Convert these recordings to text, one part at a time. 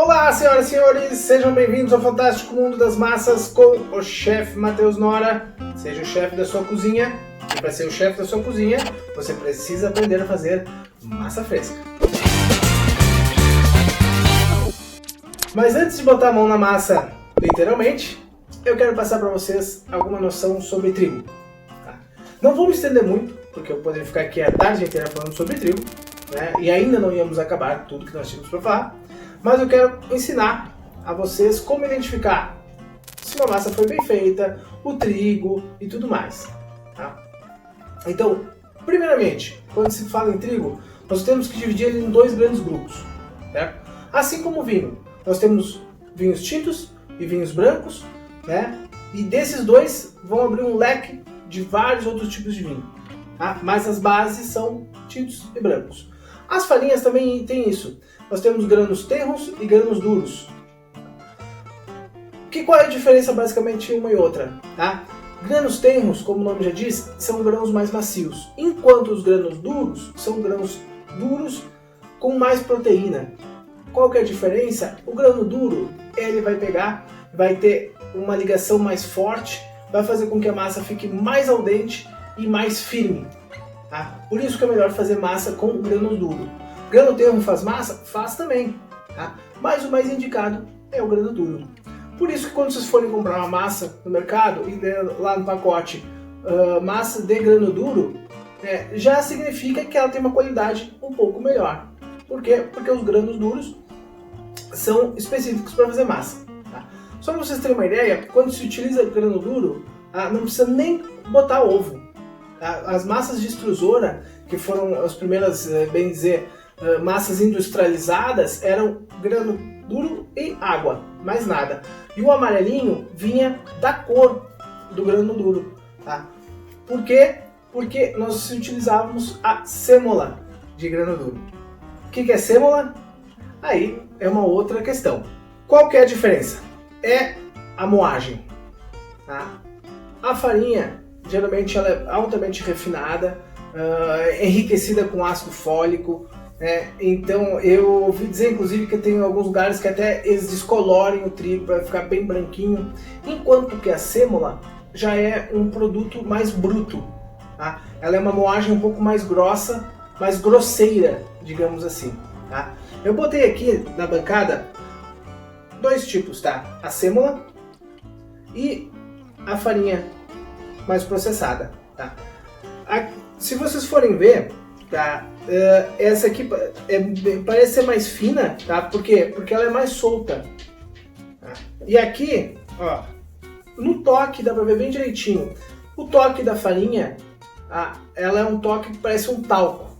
Olá, senhoras e senhores, sejam bem-vindos ao fantástico mundo das massas com o chefe Matheus Nora. Seja o chefe da sua cozinha, e para ser o chefe da sua cozinha, você precisa aprender a fazer massa fresca. Mas antes de botar a mão na massa, literalmente, eu quero passar para vocês alguma noção sobre trigo. Tá? Não vou me estender muito, porque eu poderia ficar aqui a tarde inteira falando sobre trigo, né? E ainda não íamos acabar tudo que nós tínhamos para falar. Mas eu quero ensinar a vocês como identificar se uma massa foi bem feita, o trigo e tudo mais. Tá? Então, primeiramente, quando se fala em trigo, nós temos que dividir ele em dois grandes grupos. Certo? Assim como o vinho, nós temos vinhos tintos e vinhos brancos, né? E desses dois vão abrir um leque de vários outros tipos de vinho. Tá? Mas as bases são tintos e brancos. As farinhas também têm isso. Nós temos grãos tenros e grãos duros. Qual é a diferença basicamente uma e outra? Tá? Grãos tenros, como o nome já diz, são grãos mais macios, enquanto os grãos duros são grãos duros com mais proteína. Qual que é a diferença? O grão duro, ele vai ter uma ligação mais forte, vai fazer com que a massa fique mais al dente e mais firme. Tá? Por isso que é melhor fazer massa com grão duro. Grão tenro faz massa? Faz também, tá? Mas o mais indicado é o grão duro. Por isso que quando vocês forem comprar uma massa no mercado e lá no pacote massa de grão duro, já significa que ela tem uma qualidade um pouco melhor. Por quê? Porque os grãos duros são específicos para fazer massa. Tá? Só para vocês terem uma ideia, quando se utiliza grão duro, não precisa nem botar ovo. Tá? As massas de extrusora, que foram as primeiras, bem dizer, massas industrializadas, eram grão duro e água, mais nada. E o amarelinho vinha da cor do grão duro. Tá? Por quê? Porque nós utilizávamos a sêmola de grão duro. O que é sêmola? Aí é uma outra questão. Qual que é a diferença? É a moagem. Tá? A farinha, geralmente, ela é altamente refinada, enriquecida com ácido fólico. Então eu ouvi dizer inclusive que tem alguns lugares que até eles descolorem o trigo para ficar bem branquinho, enquanto que a sêmola já é um produto mais bruto. Tá? Ela é uma moagem um pouco mais grossa, mais grosseira, digamos assim. Tá? Eu botei aqui na bancada dois tipos, tá? A sêmola e a farinha mais processada. Tá? Se vocês forem ver, tá? Essa aqui parece ser mais fina, tá? Por quê? Porque ela é mais solta. Tá? E aqui, ó, no toque dá pra ver bem direitinho. O toque da farinha, ela é um toque que parece um talco.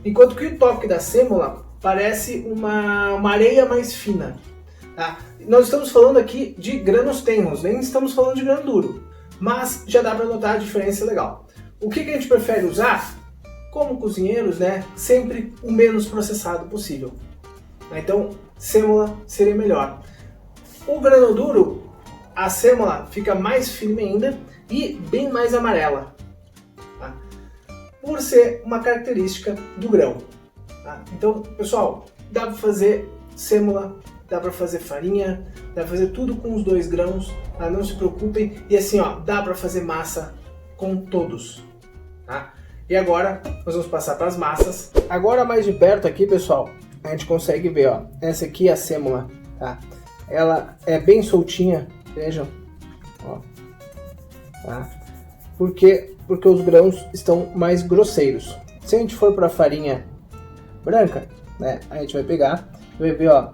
Enquanto que o toque da sêmola parece uma areia mais fina. Tá? Nós estamos falando aqui de grãos tenros, nem estamos falando de grão duro. Mas já dá pra notar a diferença legal. O que a gente prefere usar? Como cozinheiros, né, sempre o menos processado possível. Então, sêmola seria melhor. O grão duro, a sêmola fica mais firme ainda e bem mais amarela. Tá? Por ser uma característica do grão. Tá? Então, pessoal, dá para fazer sêmola, dá para fazer farinha, dá para fazer tudo com os dois grãos. Tá? Não se preocupem. E assim, ó, dá para fazer massa com todos. Tá? E agora nós vamos passar para as massas. Agora mais de perto aqui, pessoal, a gente consegue ver, ó, essa aqui é a sêmola, tá? Ela é bem soltinha, vejam, ó, tá? Porque os grãos estão mais grosseiros. Se a gente for para a farinha branca, né, a gente vai pegar, vai ver, ó,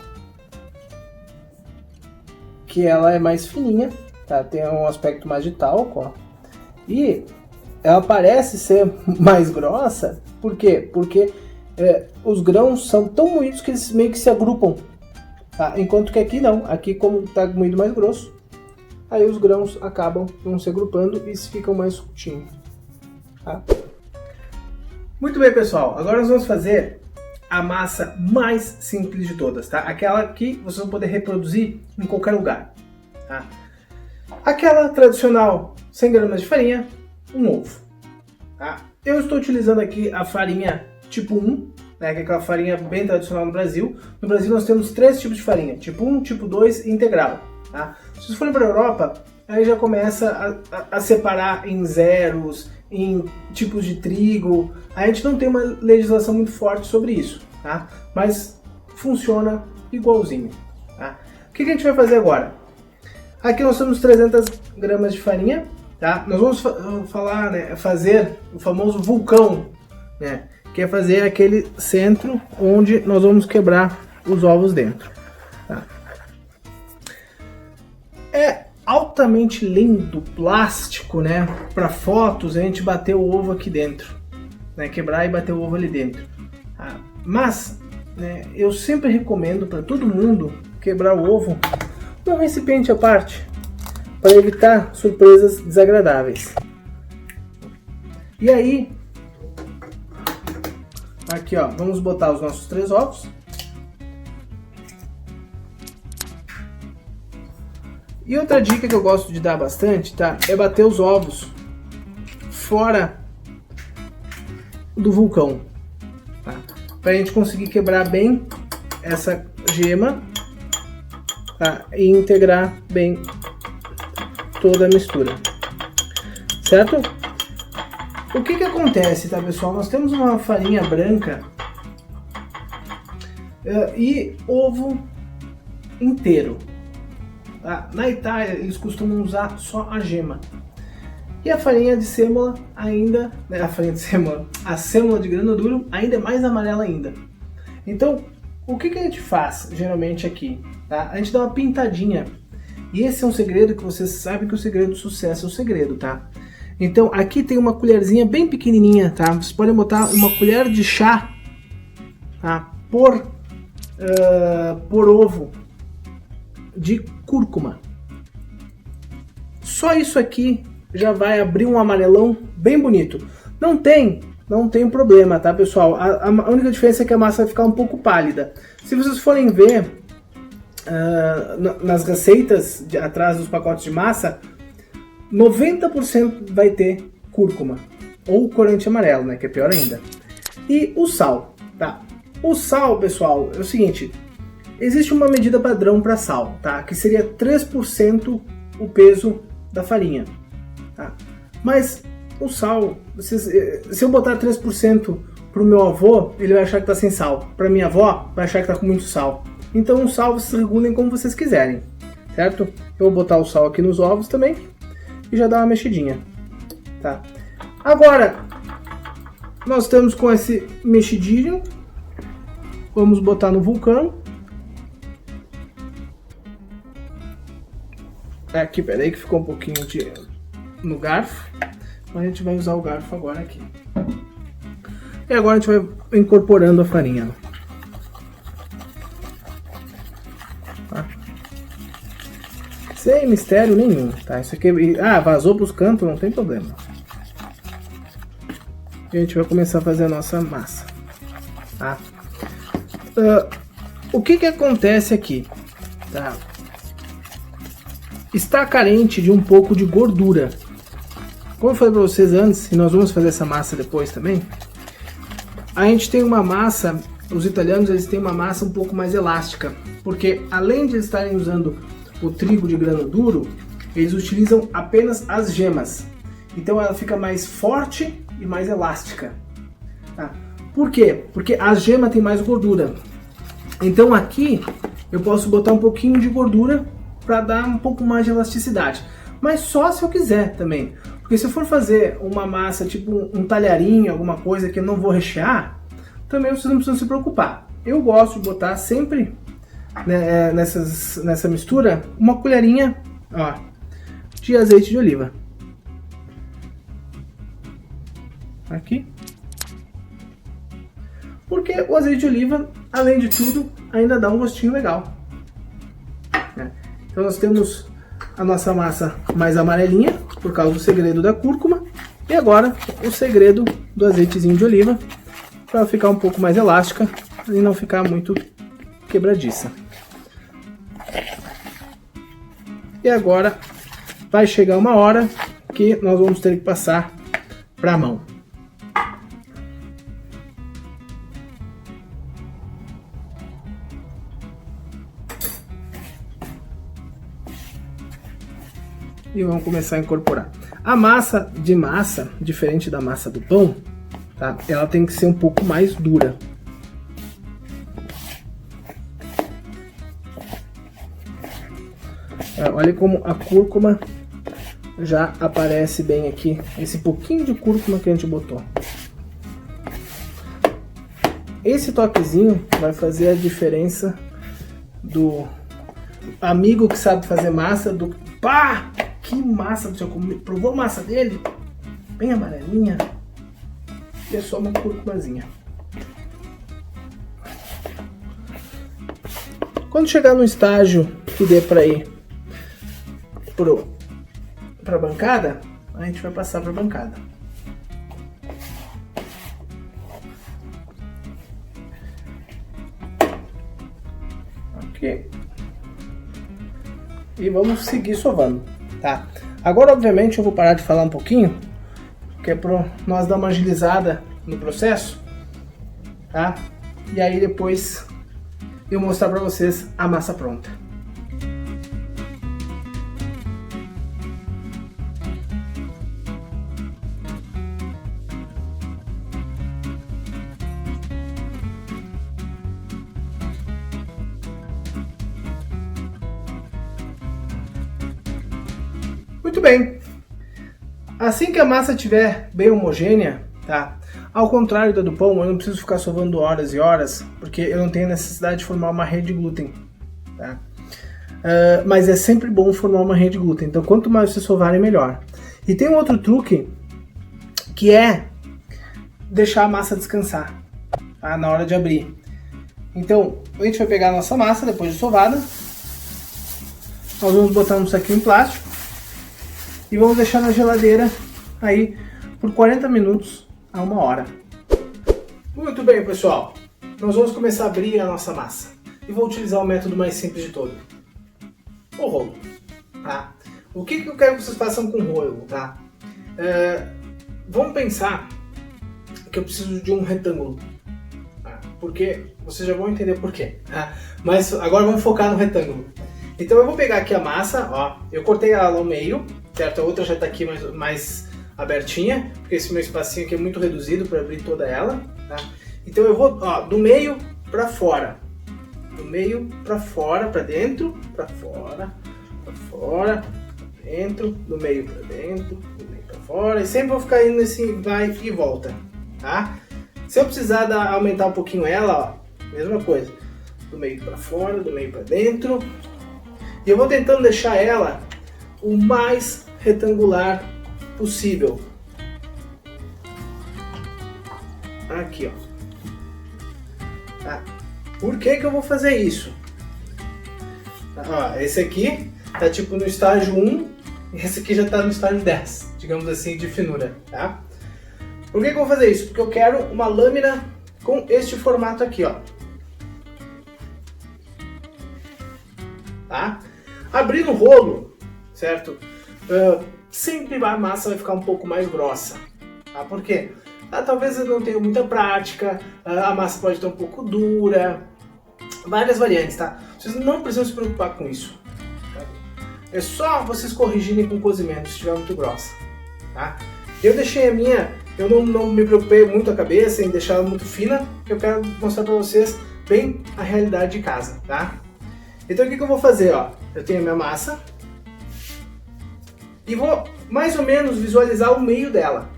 que ela é mais fininha, tá? Tem um aspecto mais de talco, ó, e ela parece ser mais grossa. Por quê? Porque os grãos são tão moídos que eles meio que se agrupam. Tá? Enquanto que aqui não. Aqui, como está moído mais grosso, aí os grãos acabam não se agrupando e ficam mais soltinhos. Tá? Muito bem, pessoal. Agora nós vamos fazer a massa mais simples de todas. Tá? Aquela que vocês vão poder reproduzir em qualquer lugar. Tá? Aquela tradicional 100 gramas de farinha, um ovo. Tá? Eu estou utilizando aqui a farinha tipo 1, né, que é aquela farinha bem tradicional no Brasil. No Brasil nós temos 3 tipos de farinha, tipo 1, tipo 2 e integral. Tá? Se vocês forem para a Europa, aí já começa a separar em zeros, em tipos de trigo. A gente não tem uma legislação muito forte sobre isso, tá? Mas funciona igualzinho. Tá? O que a gente vai fazer agora? Aqui nós temos 300 gramas de farinha. Tá? Nós vamos falar, né, fazer o famoso vulcão, né, que é fazer aquele centro onde nós vamos quebrar os ovos dentro. Tá? É altamente lindo, plástico, né, para fotos, a gente bater o ovo aqui dentro, né, quebrar e bater o ovo ali dentro. Tá? Mas, né, eu sempre recomendo para todo mundo quebrar o ovo num recipiente à parte, para evitar surpresas desagradáveis. E aí, aqui ó, vamos botar os nossos 3 ovos. E outra dica que eu gosto de dar bastante, tá, é bater os ovos fora do vulcão, tá? Para a gente conseguir quebrar bem essa gema, tá, e integrar bem toda a mistura, certo? O que acontece, tá, pessoal? Nós temos uma farinha branca e ovo inteiro. Tá? Na Itália eles costumam usar só a gema. E a farinha de sêmola ainda, né, a sêmola de grano duro ainda é mais amarela ainda. Então, o que a gente faz geralmente aqui? Tá? A gente dá uma pintadinha. E esse é um segredo que vocês sabem que o segredo do sucesso é o segredo, tá? Então aqui tem uma colherzinha bem pequenininha, tá? Vocês podem botar uma colher de chá, tá, por ovo de cúrcuma. Só isso aqui já vai abrir um amarelão bem bonito. Não tem problema, tá, pessoal? A única diferença é que a massa vai ficar um pouco pálida. Se vocês forem ver nas receitas atrás dos pacotes de massa, 90% vai ter cúrcuma ou corante amarelo, né, que é pior ainda. E o sal, tá? O sal, pessoal, é o seguinte: existe uma medida padrão para sal, tá? Que seria 3% o peso da farinha, tá? Mas o sal, se eu botar 3% pro meu avô, ele vai achar que tá sem sal. Para minha avó, vai achar que tá com muito sal. Então o sal vocês regulem como vocês quiserem, certo? Eu vou botar o sal aqui nos ovos também e já dar uma mexidinha, tá? Agora, nós estamos com esse mexidinho, vamos botar no vulcão. Aqui, peraí que ficou um pouquinho no garfo, mas a gente vai usar o garfo agora aqui. E agora a gente vai incorporando a farinha. Tá? Sem mistério nenhum, tá? Isso aqui, vazou para os cantos, não tem problema. E a gente vai começar a fazer a nossa massa, tá? O que acontece aqui, tá? Está carente de um pouco de gordura. Como eu falei para vocês antes, e nós vamos fazer essa massa depois também, a gente tem uma massa, os italianos eles têm uma massa um pouco mais elástica, porque além de estarem usando o trigo de grano duro, eles utilizam apenas as gemas. Então ela fica mais forte e mais elástica. Tá? Por quê? Porque a gema tem mais gordura. Então aqui eu posso botar um pouquinho de gordura para dar um pouco mais de elasticidade. Mas só se eu quiser também. Porque se eu for fazer uma massa, tipo um talharinho, alguma coisa que eu não vou rechear, também vocês não precisam se preocupar. Eu gosto de botar sempre, né, nessa mistura uma colherinha, ó, de azeite de oliva. Aqui. Porque o azeite de oliva, além de tudo, ainda dá um gostinho legal. Então nós temos a nossa massa mais amarelinha, por causa do segredo da cúrcuma. E agora o segredo do azeitezinho de oliva, para ela ficar um pouco mais elástica e não ficar muito quebradiça. E agora vai chegar uma hora que nós vamos ter que passar para a mão. e vamos começar a incorporar. A massa, diferente da massa do pão, tá? Ela tem que ser um pouco mais dura. Olha como a cúrcuma já aparece bem aqui, esse pouquinho de cúrcuma que a gente botou. Esse toquezinho vai fazer a diferença do amigo que sabe fazer massa, do pá, que massa do seu, provou a massa dele? Bem amarelinha. E é só uma cúrcumazinha. Quando chegar no estágio que dê para ir para a bancada, a gente vai passar para a bancada. Ok. E vamos seguir sovando, tá? Agora, obviamente, eu vou parar de falar um pouquinho, que é para nós dar uma agilizada no processo, tá? E aí depois eu mostrar para vocês a massa pronta. Muito bem, assim que a massa estiver bem homogênea, tá? Ao contrário da do pão, eu não preciso ficar sovando horas e horas, porque eu não tenho necessidade de formar uma rede de glúten, tá? Mas é sempre bom formar uma rede de glúten, então quanto mais você sovarem, melhor. E tem um outro truque, que é deixar a massa descansar, tá? Na hora de abrir. Então, a gente vai pegar a nossa massa, depois de sovada, nós vamos botar num saquinho plástico, e vamos deixar na geladeira aí por 40 minutos a 1 hora. Muito bem, pessoal. Nós vamos começar a abrir a nossa massa. E vou utilizar o método mais simples de todo. O rolo. Tá? O que eu quero que vocês façam com o rolo? Tá? Vamos pensar que eu preciso de um retângulo. Tá? Porque vocês já vão entender por quê. Tá? Mas agora vamos focar no retângulo. Então eu vou pegar aqui a massa, ó, eu cortei ela ao meio, certo? A outra já está aqui mais abertinha, porque esse meu espacinho aqui é muito reduzido para abrir toda ela, tá? Então eu vou, ó, do meio para fora, do meio para fora, para dentro, para fora, para fora, pra dentro, do meio para dentro, do meio para fora, e sempre vou ficar indo nesse vai e volta, tá? Se eu precisar aumentar um pouquinho ela, ó, mesma coisa, do meio para fora, do meio para dentro. E eu vou tentando deixar ela o mais retangular possível. Aqui, ó. Tá. Por que eu vou fazer isso? Ó, esse aqui tá tipo no estágio 1, e esse aqui já tá no estágio 10, digamos assim, de finura, tá? Por que eu vou fazer isso? Porque eu quero uma lâmina com este formato aqui, ó. Tá? Abrindo o rolo, certo? Sempre a massa vai ficar um pouco mais grossa. Tá? Por quê? Talvez eu não tenha muita prática, a massa pode estar um pouco dura, várias variantes, tá? Vocês não precisam se preocupar com isso. Tá? É só vocês corrigirem com o cozimento se estiver muito grossa. Tá? Eu deixei a minha, eu não me preocupei muito a cabeça em deixar ela muito fina, porque eu quero mostrar para vocês bem a realidade de casa, tá? Então o que eu vou fazer, ó? Eu tenho a minha massa e vou mais ou menos visualizar o meio dela.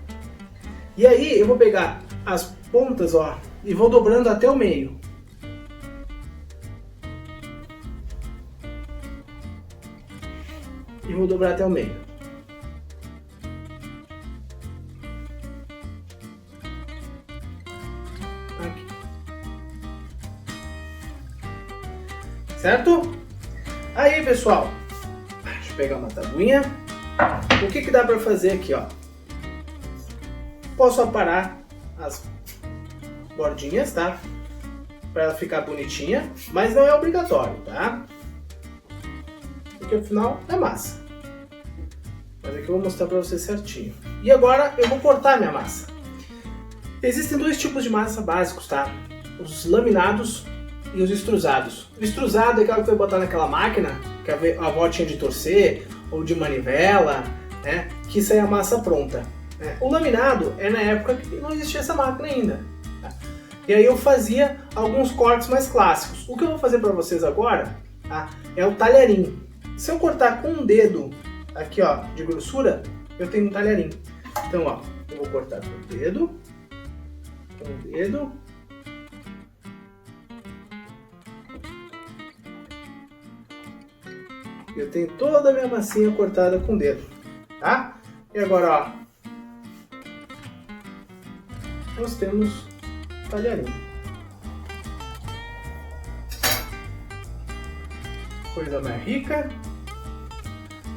E aí eu vou pegar as pontas, ó, e vou dobrando até o meio. E vou dobrar até o meio. Aqui. Certo? Aí, pessoal, deixa eu pegar uma tabuinha. O que dá pra fazer aqui, ó? Posso aparar as bordinhas, tá? Pra ela ficar bonitinha, mas não é obrigatório, tá? Porque afinal é massa. Mas aqui eu vou mostrar pra vocês certinho. E agora eu vou cortar minha massa. Existem dois tipos de massa básicos, tá? Os laminados e os extrusados. O extrusado é aquela que vai botar naquela máquina que a avó tinha de torcer, ou de manivela, né? Que isso aí é a massa pronta. Né? O laminado é na época que não existia essa máquina ainda. Tá? E aí eu fazia alguns cortes mais clássicos. O que eu vou fazer para vocês agora, tá? É o talharim. Se eu cortar com um dedo aqui, ó, de grossura, eu tenho um talharim. Então, ó, eu vou cortar com o dedo, Eu tenho toda a minha massinha cortada com o dedo, tá? E agora, ó, nós temos talharim. Coisa mais rica.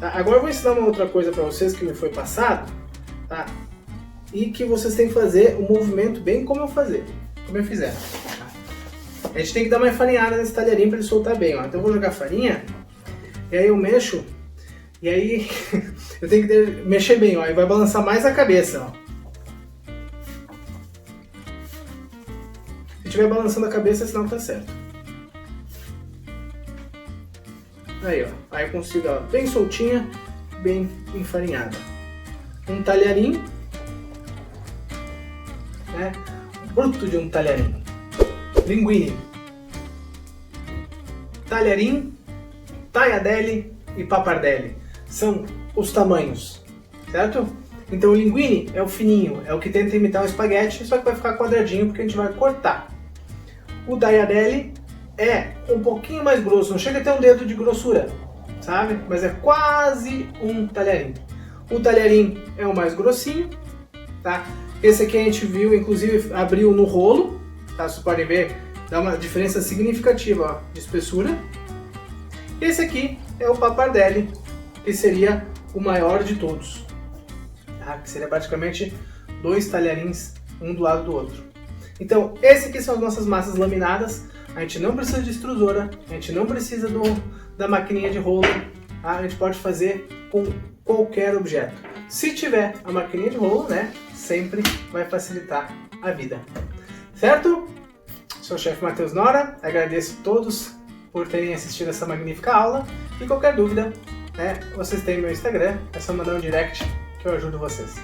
Tá? Agora eu vou ensinar uma outra coisa para vocês que me foi passado, tá? E que vocês têm que fazer o movimento bem como eu fizer. Tá? A gente tem que dar uma farinhada nesse talharim para ele soltar bem, ó. Então eu vou jogar farinha, e aí eu mexo, e aí eu tenho que mexer bem, ó, e vai balançar mais a cabeça, ó. Se estiver balançando a cabeça, é sinal que tá certo. Aí, ó, aí eu consigo ela bem soltinha, bem enfarinhada. Um talharim, né? Bruto de um talharim. Linguine. Talharim, tagliadelli e pappardelle são os tamanhos, certo? Então o linguine é o fininho, é o que tenta imitar um espaguete, só que vai ficar quadradinho porque a gente vai cortar. O tagliadelli é um pouquinho mais grosso, não chega a ter um dedo de grossura, sabe? Mas é quase um talharim. O talharim é o mais grossinho, tá? Esse aqui a gente viu, inclusive abriu no rolo, tá? Vocês podem ver, dá uma diferença significativa, ó, de espessura. Esse aqui é o pappardelle, que seria o maior de todos, tá? Que seria praticamente 2 talharins, um do lado do outro. Então, esse aqui são as nossas massas laminadas. A gente não precisa de extrusora, a gente não precisa da maquininha de rolo, tá? A gente pode fazer com qualquer objeto. Se tiver a maquininha de rolo, né, sempre vai facilitar a vida. Certo? Sou o chefe Matheus Nora, agradeço a todos por terem assistido essa magnífica aula. E qualquer dúvida, né, vocês têm meu Instagram, é só mandar um direct que eu ajudo vocês.